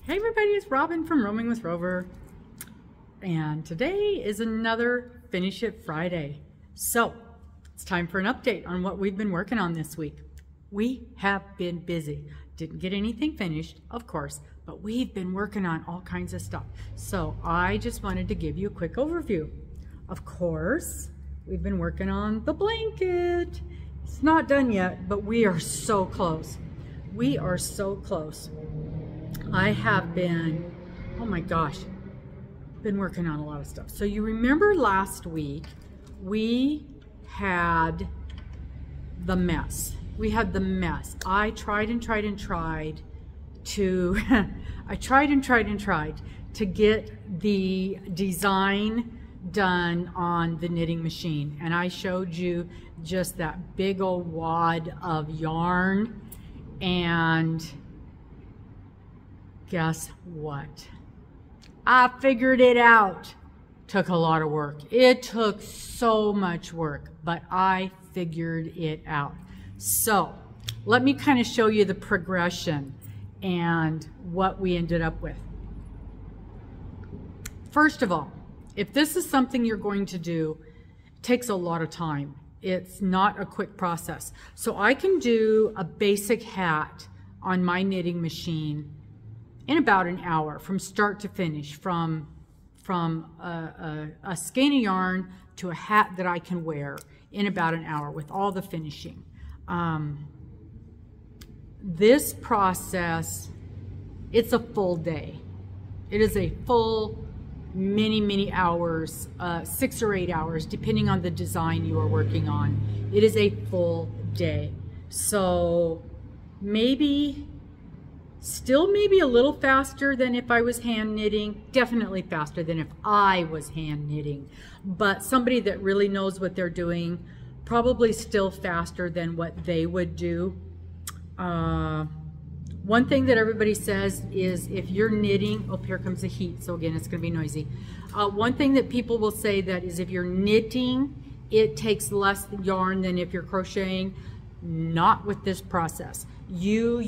Hey everybody, it's Robin from Roaming with Rover, and today is another Finish It Friday. So it's time for an update on what we've been working on this week. We have been busy. Didn't get anything finished, of course, but we've been working on all kinds of stuff. So I just wanted to give you a quick overview. Of course, we've been working on the blanket. It's not done yet, but we are so close. We are so close. I have been, oh my gosh, been working on a lot of stuff. So you remember last week, we had the mess. We had the mess. I tried and tried and tried to, I tried and tried and tried to get the design done on the knitting machine. And I showed you just that big old wad of yarn, and guess what? I figured it out. Took a lot of work. It took so much work, but I figured it out. So let me kind of show you the progression and what we ended up with. First of all, if this is something you're going to do, it takes a lot of time. It's not a quick process. So I can do a basic hat on my knitting machine in about an hour, from start to finish, from a skein of yarn to a hat that I can wear in about an hour with all the finishing. This process, it's a full day. It is a full many hours, 6 or 8 hours, depending on the design you are working on. It is a full day. So still maybe a little faster than if I was hand knitting, definitely faster than if I was hand knitting. But somebody that really knows what they're doing, probably still faster than what they would do. One thing that everybody says is if you're knitting, oh, here comes the heat, so again, it's gonna be noisy. One thing that people will say that is if you're knitting, it takes less yarn than if you're crocheting. Not with this process. You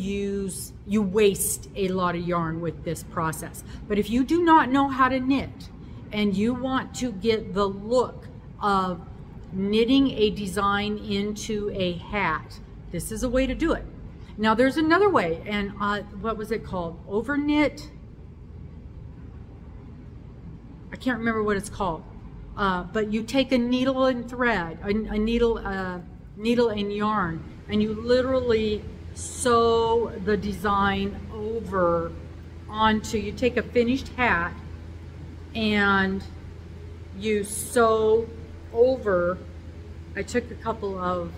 waste a lot of yarn with this process. But if you do not know how to knit and you want to get the look of knitting a design into a hat, this is a way to do it. Now there's another way, and what was it called? Overknit? I can't remember what it's called. But you take a needle and thread, a needle and yarn, and you literally sew the design over onto, you take a finished hat and you sew over. I took a couple of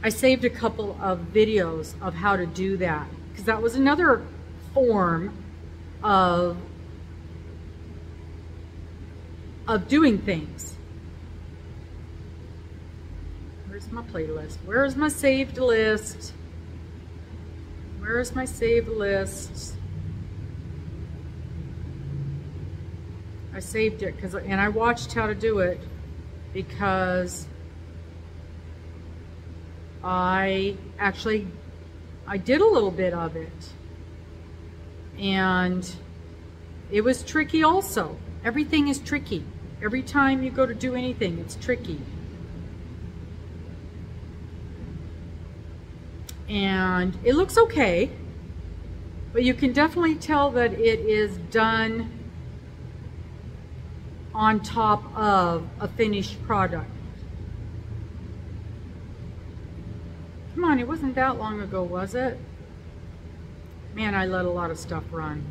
I saved a couple of videos of how to do that, because that was another form of doing things. Where's my playlist? Where's my saved list? Where's my saved list? I saved it and I watched how to do it because I did a little bit of it, and it was tricky also. Everything is tricky. Every time you go to do anything, it's tricky. And it looks okay, but you can definitely tell that it is done on top of a finished product. Come on, it wasn't that long ago, was it? Man, I let a lot of stuff run.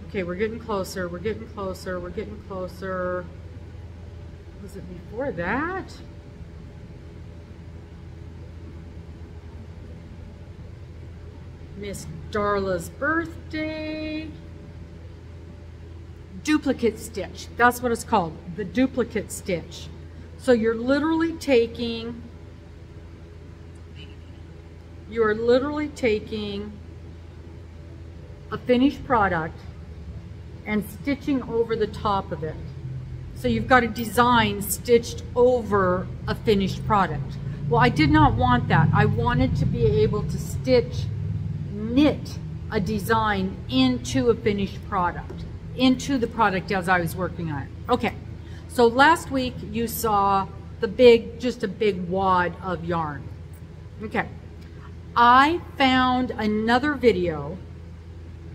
Okay, we're getting closer, we're getting closer, we're getting closer. Was it before that? Miss Darla's birthday. Duplicate stitch, that's what it's called, the duplicate stitch. So you're literally taking a finished product and stitching over the top of it. So you've got a design stitched over a finished product. Well, I did not want that. I wanted to be able to knit a design into a finished product, into the product as I was working on it. Okay, so last week you saw just a big wad of yarn. Okay, I found another video,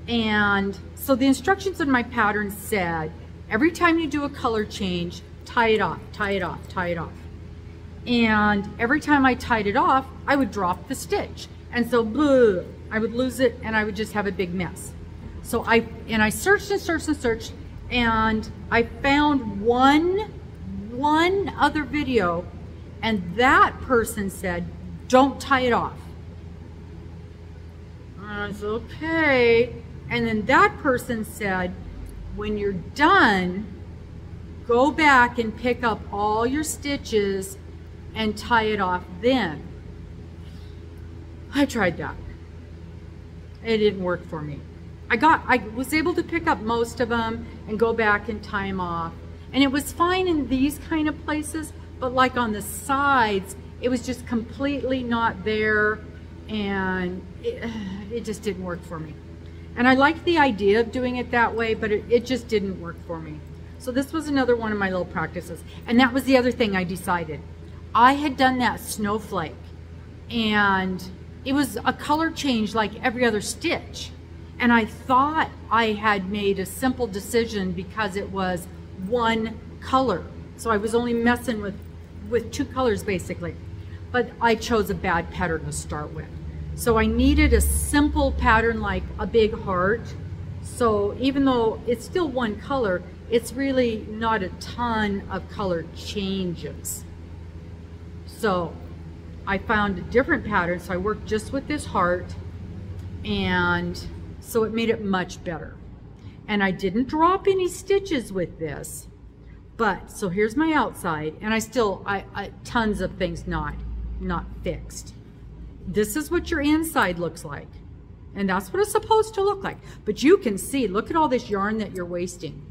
and so the instructions in my pattern said, every time you do a color change, tie it off, tie it off, tie it off. And every time I tied it off, I would drop the stitch. And so I would lose it and I would just have a big mess. So I searched and searched and searched, and I found one other video, and that person said, don't tie it off. I was okay. And then that person said, when you're done, go back and pick up all your stitches and tie it off then. I tried that. It didn't work for me. I was able to pick up most of them and go back and tie them off. And it was fine in these kind of places, but like on the sides, it was just completely not there, and it just didn't work for me. And I liked the idea of doing it that way, but it just didn't work for me. So this was another one of my little practices. And that was the other thing I decided. I had done that snowflake, and it was a color change like every other stitch. And I thought I had made a simple decision because it was one color. So I was only messing with two colors basically. But I chose a bad pattern to start with. So I needed a simple pattern like a big heart. So even though it's still one color, it's really not a ton of color changes. So I found a different pattern, so I worked just with this heart, and so it made it much better. And I didn't drop any stitches with this, but so here's my outside, and I tons of things not fixed. This is what your inside looks like, and that's what it's supposed to look like. But you can see, look at all this yarn that you're wasting.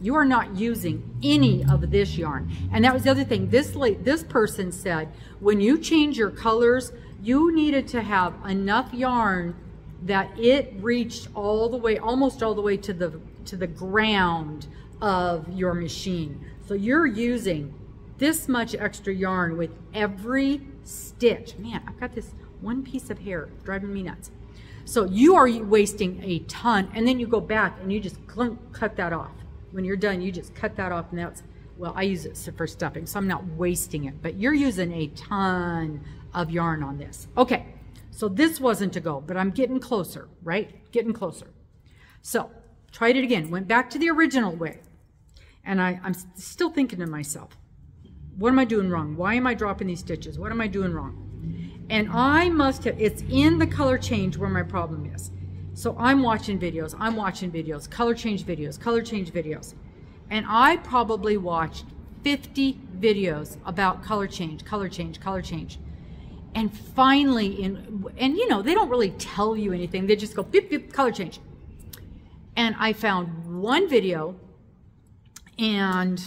You are not using any of this yarn. And that was the other thing. This person said, when you change your colors, you needed to have enough yarn that it reached all the way, almost all the way to the ground of your machine. So you're using this much extra yarn with every stitch. Man, I've got this one piece of hair driving me nuts. So you are wasting a ton, and then you go back and you just cut that off. When you're done, you just cut that off, and that's, well, I use it for stuffing, so I'm not wasting it, but you're using a ton of yarn on this. Okay, so this wasn't to go, but I'm getting closer, right? Getting closer. So tried it again, went back to the original way, and I'm still thinking to myself, what am I doing wrong? Why am I dropping these stitches? What am I doing wrong? And I must have, it's in the color change where my problem is. So I'm watching videos, color change videos. And I probably watched 50 videos about color change. And finally, and you know, they don't really tell you anything. They just go, beep, beep, color change. And I found one video, and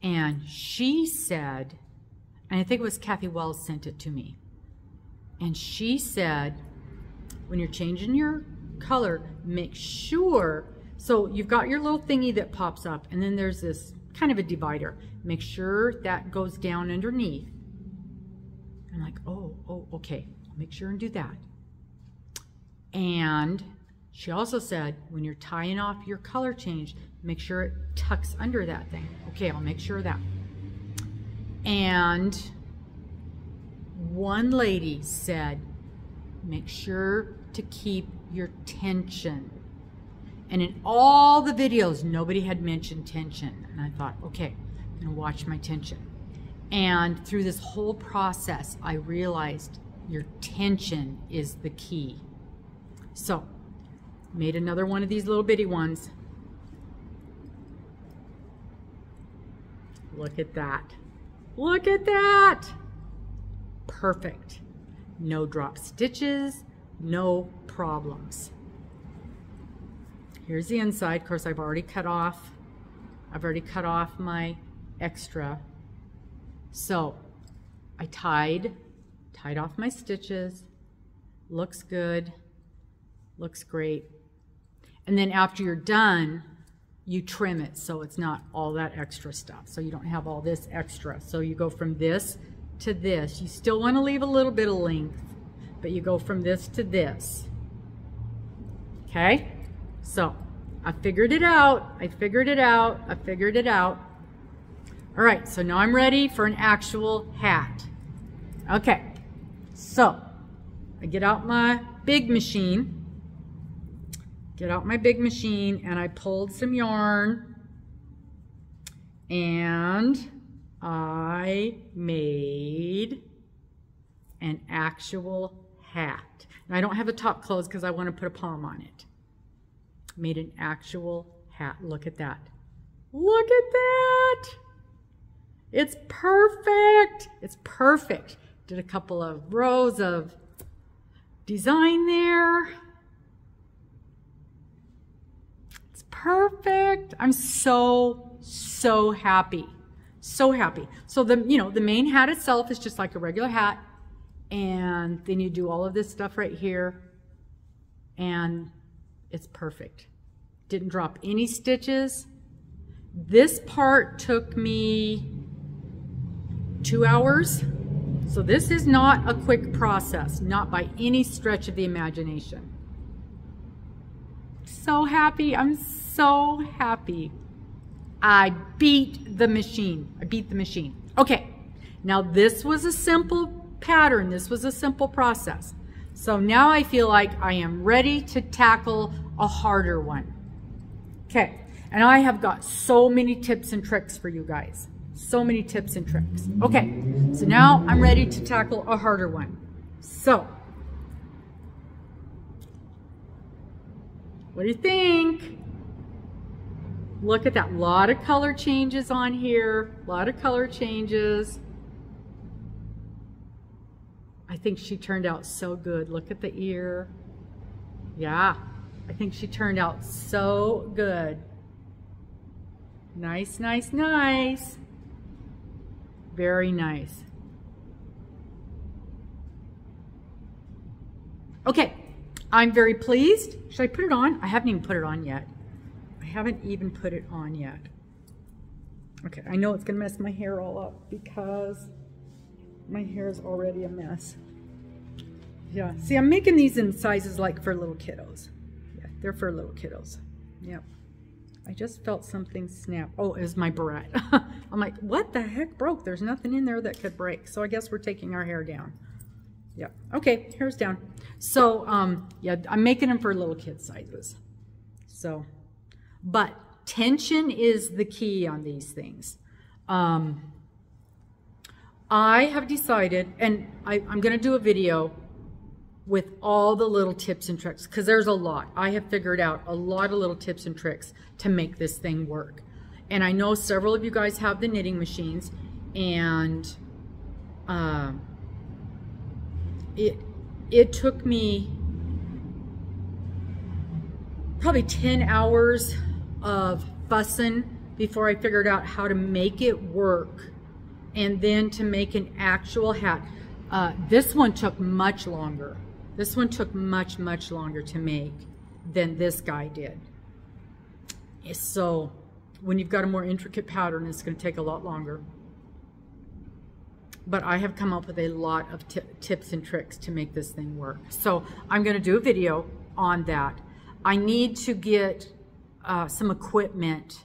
and she said, and I think it was Kathy Wells sent it to me. And she said, when you're changing your color, make sure, so you've got your little thingy that pops up, and then there's this kind of a divider. Make sure that goes down underneath. I'm like, oh, okay. I'll make sure and do that. And she also said, when you're tying off your color change, make sure it tucks under that thing. Okay, I'll make sure of that. And one lady said, make sure to keep your tension. And in all the videos, nobody had mentioned tension. And I thought, okay, I'm gonna watch my tension. And through this whole process, I realized your tension is the key. So, made another one of these little bitty ones. Look at that. Look at that. Perfect. No drop stitches, no problems. Here's the inside. Of course, I've already cut off my extra. So I tied off my stitches. Looks good. Looks great. And then after you're done, you trim it so it's not all that extra stuff. So you don't have all this extra. So you go from this to this. You still want to leave a little bit of length, but you go from this to this. Okay? So I figured it out. I figured it out. All right, so now I'm ready for an actual hat. Okay, so I get out my big machine. And I pulled some yarn and I made an actual hat. And I don't have the top closed because I want to put a palm on it. Made an actual hat. Look at that. Look at that. It's perfect. It's perfect. Did a couple of rows of design there. Perfect. I'm so happy. So happy. So the main hat itself is just like a regular hat, and then you do all of this stuff right here and it's perfect. Didn't drop any stitches. This part took me 2 hours. So this is not a quick process, not by any stretch of the imagination. So happy. I'm so happy. I beat the machine. Okay, now this was a simple pattern. This was a simple process. So now I feel like I am ready to tackle a harder one. Okay, and I have got so many tips and tricks for you guys. So many tips and tricks. Okay, so now I'm ready to tackle a harder one. So, what do you think? Look at that, a lot of color changes on here, a lot of color changes. I think she turned out so good. Look at the ear. Yeah, I think she turned out so good. Nice, nice, nice. Very nice. Okay, I'm very pleased. Should I put it on? I haven't even put it on yet. Okay, I know it's gonna mess my hair all up because my hair is already a mess. Yeah, see, I'm making these in sizes like for little kiddos. Yeah, they're for little kiddos. Yep. I just felt something snap. Oh, it was my barrette. I'm like, what the heck broke? There's nothing in there that could break. So I guess we're taking our hair down. Yeah, okay, hair's down. So, yeah, I'm making them for little kid sizes. So, but tension is the key on these things. I have decided, and I'm going to do a video with all the little tips and tricks, because there's a lot. I have figured out a lot of little tips and tricks to make this thing work. And I know several of you guys have the knitting machines, and it took me probably 10 hours of fussing before I figured out how to make it work, and then to make an actual hat. This one took much longer. This one took much longer to make than this guy did. So when you've got a more intricate pattern, it's going to take a lot longer. But I have come up with a lot of tips and tricks to make this thing work. So I'm going to do a video on that. I need to get some equipment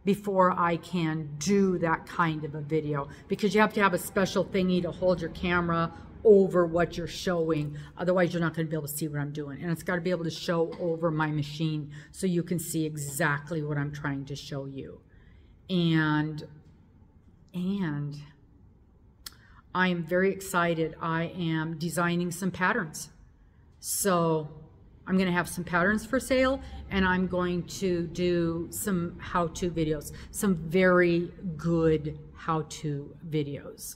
before I can do that kind of a video, because you have to have a special thingy to hold your camera over what you're showing. Otherwise, you're not going to be able to see what I'm doing. And it's got to be able to show over my machine so you can see exactly what I'm trying to show you. And I am very excited. I am designing some patterns. So I'm going to have some patterns for sale, and I'm going to do some how-to videos, some very good how-to videos.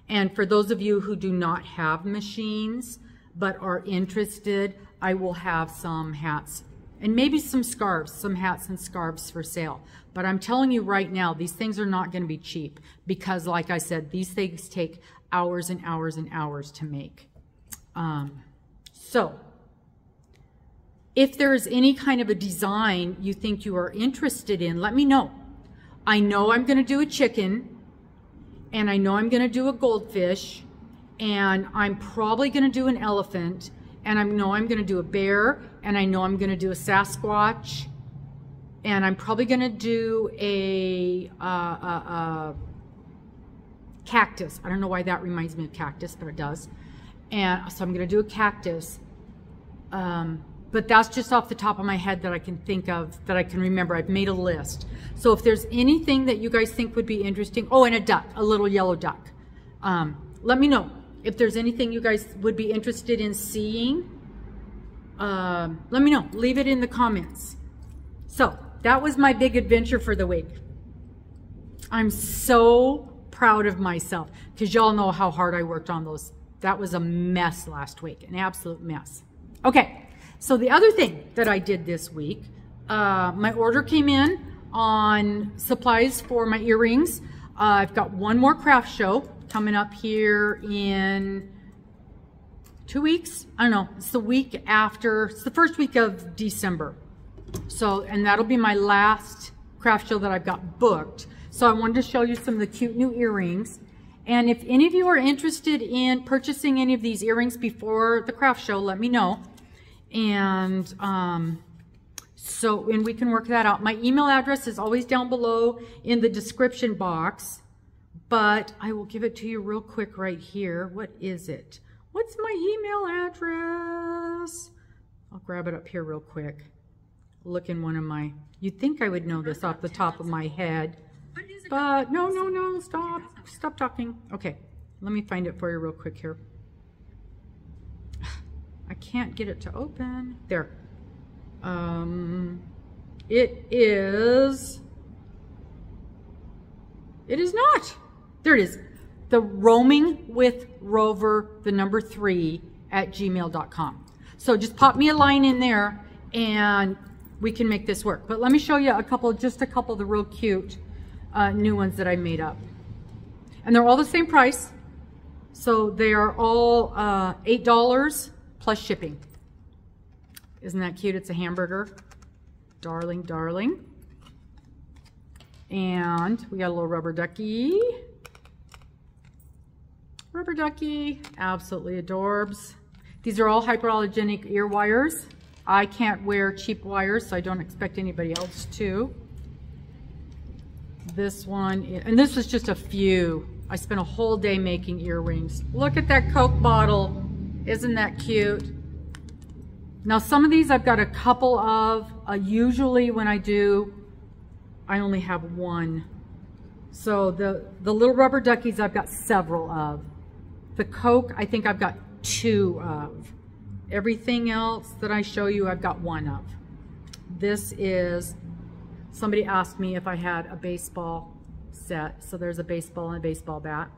And for those of you who do not have machines but are interested, I will have some hats And maybe some scarves, some hats and scarves for sale. But I'm telling you right now, these things are not going to be cheap because, like I said, these things take hours and hours and hours to make. So if there is any kind of a design you think you are interested in, let me know. I know I'm going to do a chicken, and I know I'm going to do a goldfish, and I'm probably going to do an elephant, and I know I'm going to do a bear, and I know I'm going to do a Sasquatch, and I'm probably going to do a cactus. I don't know why that reminds me of cactus, but it does. And so I'm going to do a cactus. But that's just off the top of my head that I can think of, that I can remember. I've made a list. So if there's anything that you guys think would be interesting, oh, and a duck, a little yellow duck. Let me know if there's anything you guys would be interested in seeing. Let me know. Leave it in the comments. So that was my big adventure for the week. I'm so proud of myself because y'all know how hard I worked on those. That was a mess last week, an absolute mess. Okay. So the other thing that I did this week, my order came in on supplies for my earrings. I've got one more craft show coming up here in 2 weeks. I don't know. It's the week after. It's the first week of December. So, and that'll be my last craft show that I've got booked. So I wanted to show you some of the cute new earrings. And if any of you are interested in purchasing any of these earrings before the craft show, let me know. And and we can work that out. My email address is always down below in the description box, but I will give it to you real quick right here. What is it? What's my email address? I'll grab it up here real quick. Look in one of my, you'd think I would know this off the top of my head, but no, stop talking. Okay, let me find it for you real quick here. I can't get it to open. There. It is not. There it is. The Roamingwithrover, the number 3 at gmail.com. So just pop me a line in there and we can make this work. But let me show you just a couple of the real cute new ones that I made up. And they're all the same price. So they are all $8 plus shipping. Isn't that cute? It's a hamburger. Darling, darling. And we got a little rubber ducky. Rubber ducky, absolutely adorbs. These are all hyperallergenic ear wires. I can't wear cheap wires, so I don't expect anybody else to. This one, and this was just a few. I spent a whole day making earrings. Look at that Coke bottle. Isn't that cute? Now some of these I've got a couple of. Usually when I do, I only have one. So the little rubber duckies I've got several of. The Coke I think I've got 2 of. Everything else that I show you I've got 1 of. This is, somebody asked me if I had a baseball set. So there's a baseball and a baseball bat.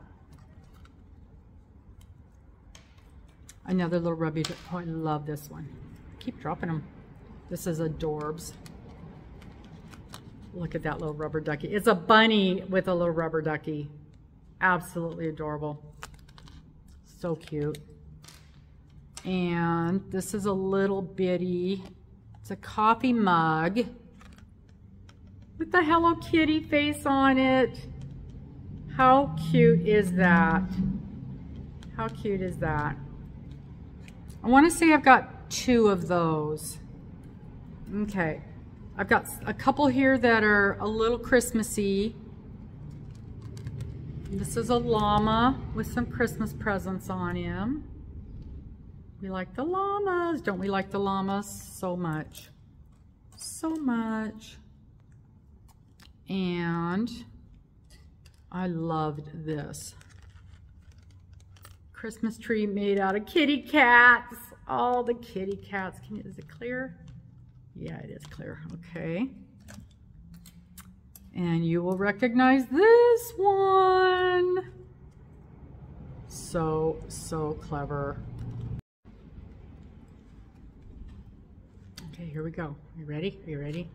Another little rubby. Oh, I love this one. Keep dropping them. This is adorbs. Look at that little rubber ducky. It's a bunny with a little rubber ducky. Absolutely adorable. So cute. And this is a little bitty, it's a coffee mug with the Hello Kitty face on it. How cute is that? How cute is that? I want to say I've got 2 of those. Okay. I've got a couple here that are a little Christmassy. This is a llama with some Christmas presents on him. We like the llamas. Don't we like the llamas so much? So much. And I loved this. Christmas tree made out of kitty cats. All the kitty cats. Is it clear? Yeah, it is clear. Okay. And you will recognize this one. So clever. Okay, here we go. You ready? Are you ready?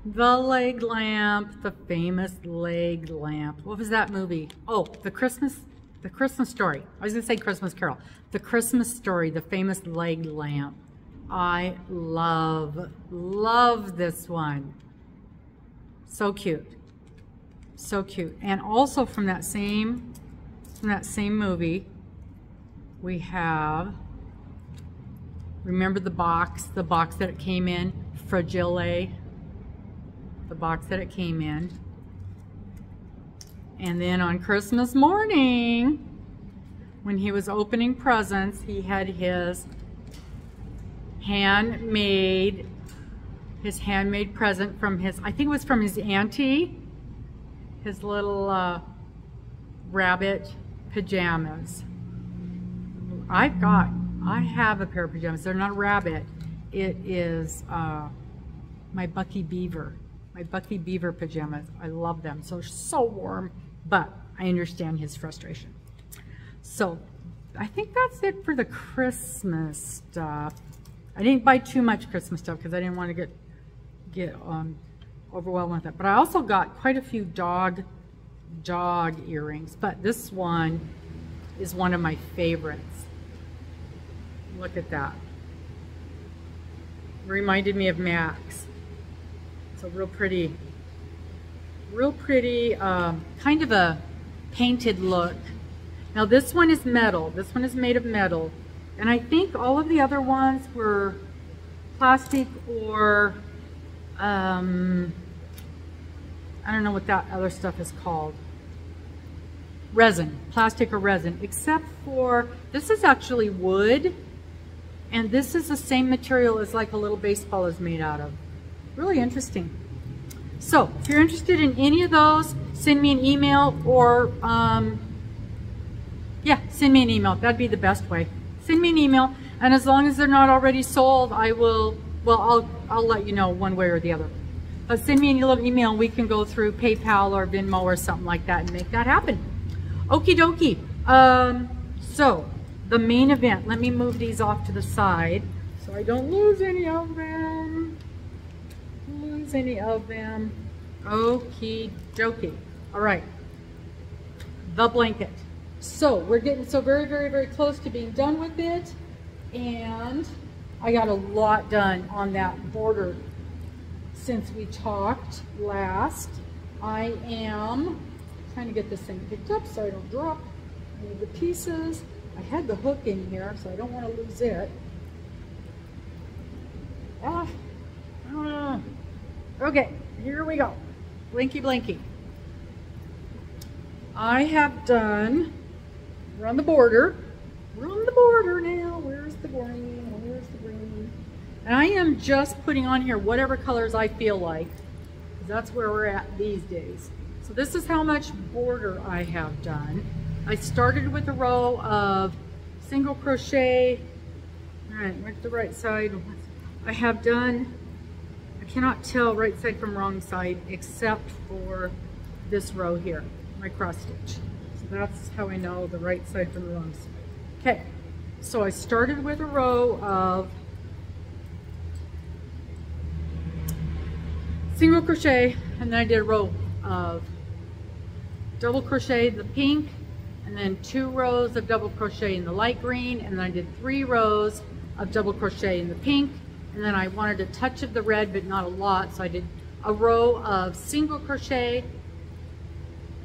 The leg lamp, the famous leg lamp. What was that movie? Oh, the Christmas Story. I was gonna say Christmas Carol. The Christmas Story, the famous leg lamp. I love this one. So cute. So cute. And also from that same movie, we have, remember the box that it came in, Fragile, the box that it came in. And then on Christmas morning, when he was opening presents, he had his handmade present from his, I think it was from his auntie, his little rabbit pajamas. I have a pair of pajamas. They're not a rabbit. It is my Bucky Beaver pajamas. I love them. So warm, but I understand his frustration. So I think that's it for the Christmas stuff. I didn't buy too much Christmas stuff because I didn't want to get overwhelmed with it. But I also got quite a few dog earrings. But this one is one of my favorites. Look at that. It reminded me of Max. It's a real pretty, kind of a painted look. Now this one is metal. This one is made of metal. And I think all of the other ones were plastic or, I don't know what that other stuff is called. Resin, plastic or resin, except for, this is actually wood. And this is the same material as like a little baseball is made out of. Really interesting. So if you're interested in any of those, send me an email or, yeah, send me an email. That'd be the best way. Send me an email, and as long as they're not already sold, I will, well, I'll let you know one way or the other. But send me a little email and we can go through PayPal or Venmo or something like that and make that happen. Okie dokie. So the main event, let me move these off to the side so I don't lose any of them. Okie dokie. All right, the blanket. So we're getting so very close to being done with it, and I got a lot done on that border since we talked last. I am trying to get this thing picked up so I don't drop any of the pieces. I had the hook in here, so I don't want to lose it. Okay, here we go. Blinky blinky. I have done, we're on the border. We're on the border now. Where's the green? Where's the green? And I am just putting on here whatever colors I feel like, because that's where we're at these days. So this is how much border I have done. I started with a row of single crochet. All right, where's the right side? I have done, I cannot tell right side from wrong side except for this row here, my cross stitch. So that's how I know the right side from the wrong side. Okay, so I started with a row of single crochet, and then I did a row of double crochet in the pink, and then 2 rows of double crochet in the light green, and then I did 3 rows of double crochet in the pink, and then I wanted a touch of the red but not a lot, so I did a row of single crochet.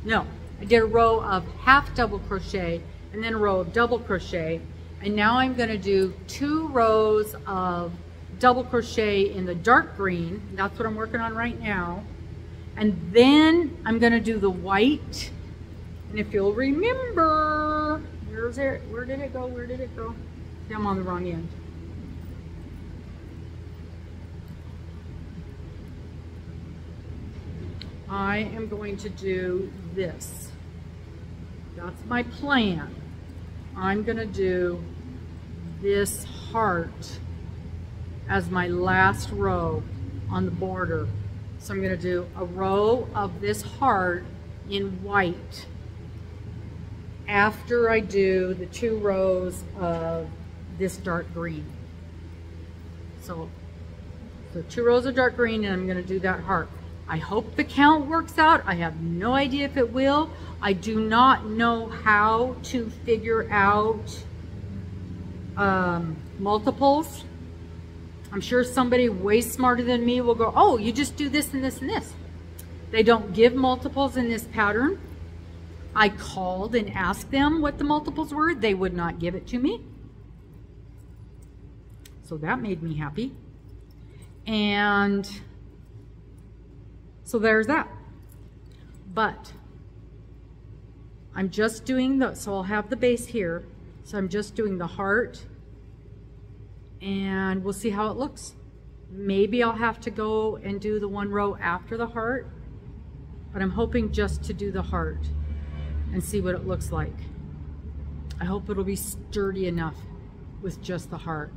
No, I did a row of half double crochet and then a row of double crochet, and now I'm going to do 2 rows of double crochet in the dark green. That's what I'm working on right now. And then I'm going to do the white, and if you'll remember, where did it go? See, I'm on the wrong end. I am going to do this. That's my plan. I'm going to do this heart as my last row on the border. So I'm going to do a row of this heart in white after I do the 2 rows of this dark green. So So 2 rows of dark green, and I'm going to do that heart. I hope the count works out. I have no idea if it will. I do not know how to figure out multiples. I'm sure somebody way smarter than me will go, oh, you just do this and this and this. They don't give multiples in this pattern. I called and asked them what the multiples were. They would not give it to me. So that made me happy. And so there's that. But I'm just doing so I'll have the base here. So I'm just doing the heart, and we'll see how it looks. Maybe I'll have to go and do the 1 row after the heart, but I'm hoping just to do the heart and see what it looks like. I hope it'll be sturdy enough with just the heart.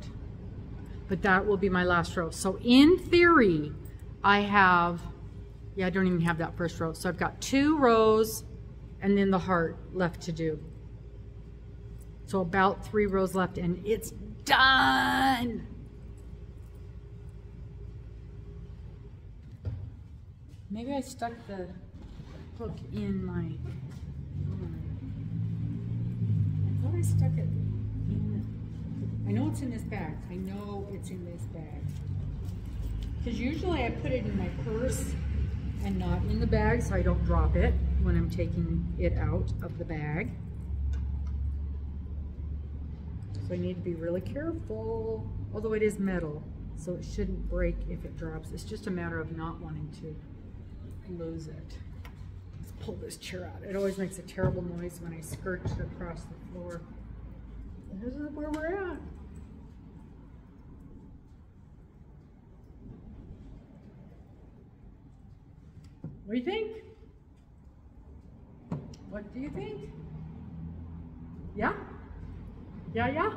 But that will be my last row. So in theory, I have, I don't even have that first row. So I've got 2 rows and then the heart left to do. So about 3 rows left, and it's done. Maybe I stuck the hook in my, I thought I stuck it in, I know it's in this bag. I know it's in this bag. Because usually I put it in my purse and not in the bag so I don't drop it when I'm taking it out of the bag. So I need to be really careful, although it is metal, so it shouldn't break if it drops. It's just a matter of not wanting to lose it. Let's pull this chair out. It always makes a terrible noise when I skirt across the floor. This is where we're at. What do you think? What do you think? Yeah? Yeah?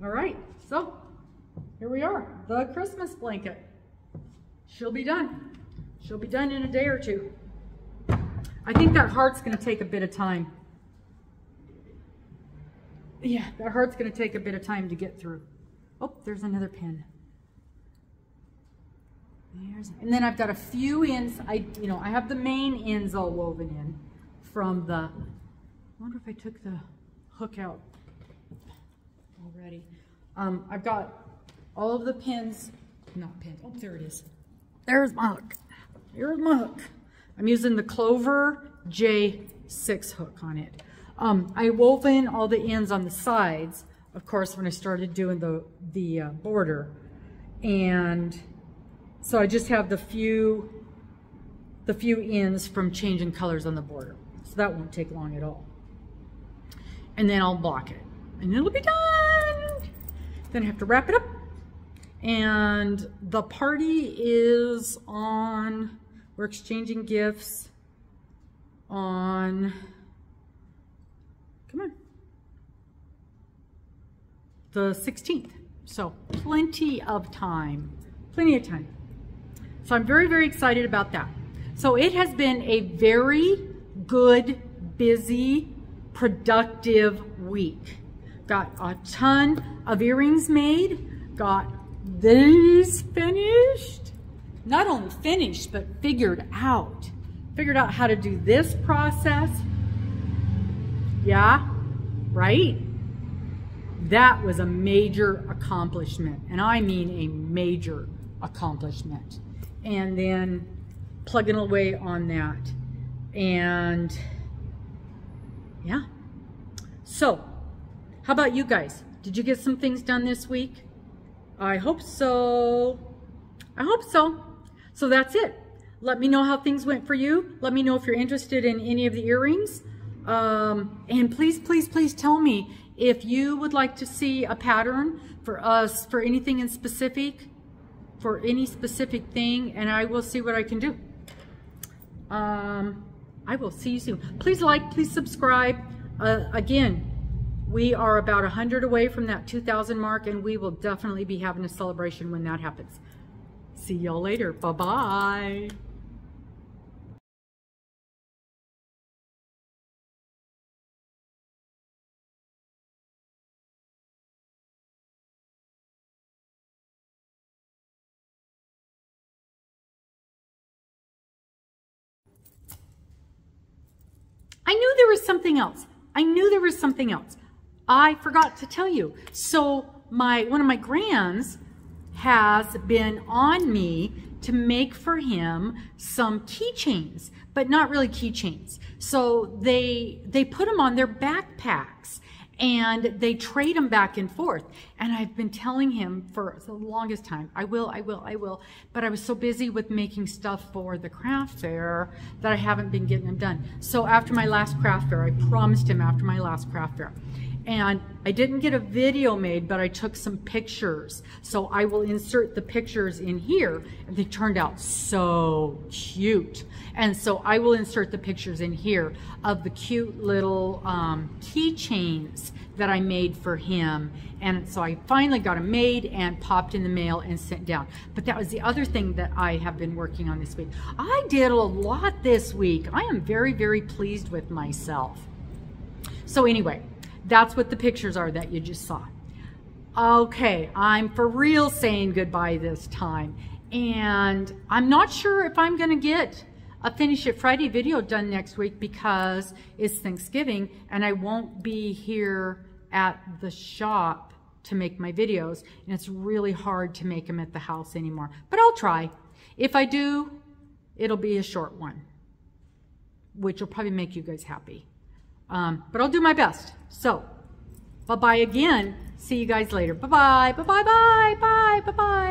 All right, so here we are, the Christmas blanket. She'll be done. She'll be done in a day or two. I think that heart's gonna take a bit of time. Yeah, that heart's gonna take a bit of time to get through. Oh, there's another pin. And then I've got a few ends. I have the main ends all woven in from the, I wonder if I took the hook out already. I've got all of the pins, not pins, oh, there it is. There's my hook. Here's my hook. I'm using the Clover J6 hook on it. I wove in all the ends on the sides, of course, when I started doing the border. And so I just have the few ends from changing colors on the border. So that won't take long at all. And then I'll block it. And it'll be done! Then I have to wrap it up. And the party is on, we're exchanging gifts on, come on, the 16th. So plenty of time, plenty of time. So I'm very, very excited about that. So it has been a very good, busy, productive week. Got a ton of earrings made, got these finished. Not only finished, but figured out. Figured out how to do this process. Yeah, right? That was a major accomplishment, and I mean a major accomplishment. And then plugging away on that. And yeah. So, how about you guys? Did you get some things done this week? I hope so. I hope so. So that's it. Let me know how things went for you. Let me know if you're interested in any of the earrings. And please, please, please tell me if you would like to see a pattern for us, for anything in specific, for any specific thing, and I will see what I can do. I will see you soon. Please like, please subscribe. Again, we are about 100 away from that 2,000 mark, and we will definitely be having a celebration when that happens. See y'all later. Bye-bye. I knew there was something else. I knew there was something else. I forgot to tell you. So one of my grands has been on me to make for him some keychains, but not really keychains. So they put them on their backpacks and they trade them back and forth. And I've been telling him for the longest time, I will. But I was so busy with making stuff for the craft fair that I haven't been getting them done. So after my last craft fair, I promised him after my last craft fair. And I didn't get a video made, but I took some pictures. So I will insert the pictures in here. And they turned out so cute. And so I will insert the pictures in here of the cute little keychains that I made for him. And so I finally got them made and popped in the mail and sent down. But that was the other thing that I have been working on this week. I did a lot this week. I am very, very pleased with myself. So anyway, that's what the pictures are that you just saw. Okay, I'm for real saying goodbye this time. And I'm not sure if I'm gonna get a Finish It Friday video done next week because it's Thanksgiving and I won't be here at the shop to make my videos. And it's really hard to make them at the house anymore. But I'll try. If I do, it'll be a short one, which will probably make you guys happy. But I'll do my best. So, bye-bye again. See you guys later. Bye-bye, bye-bye, bye, bye, bye-bye.